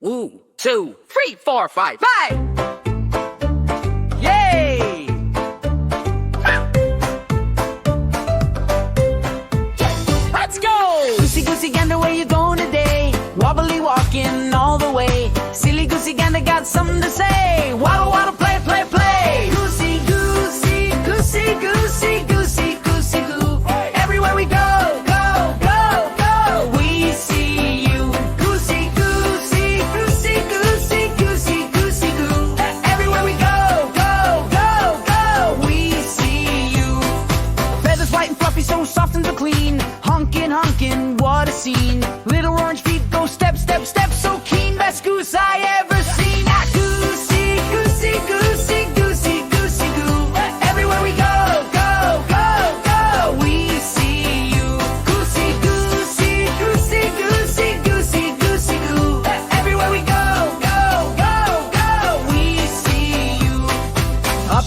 1, 2, 3, 4, 5, 5! Yay! Let's go! Goosey, goosey, gander, where you going today? Wobbly walking all the way. Silly goosey, gander, got something to say. Waddle, waddle, play, play, play. Goosey, goosey, goosey, goosey, goosey, goosey, goo. Everywhere we go, go, go, go, we see you. Goosey, goosey, goosey, goosey, goosey, goosey, goo. Everywhere we go, go, go, go, we see you. Feathers white and fluffy, so soft and so clean. Honkin', honkin', what a scene. Little orange feet go step, step, step, so keen. Best goose I ever seen. Ah, goosey, goosey, goosey, goosey, goosey, goo. Everywhere we go, go, go, go, we see you. Goosey, goosey, goosey, goosey, goosey, goosey, goo. Everywhere we go, go, go, go, we see you. Up,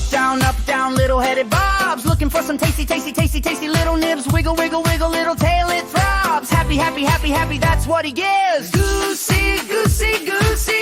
down, little-headed bobs, looking for some tasty, tasty, tasty, tasty little nibs. Wiggle, wiggle, wiggle, little tail, it throbs. Happy, happy, happy, happy, that's what he gives. Goosey, goosey, goosey,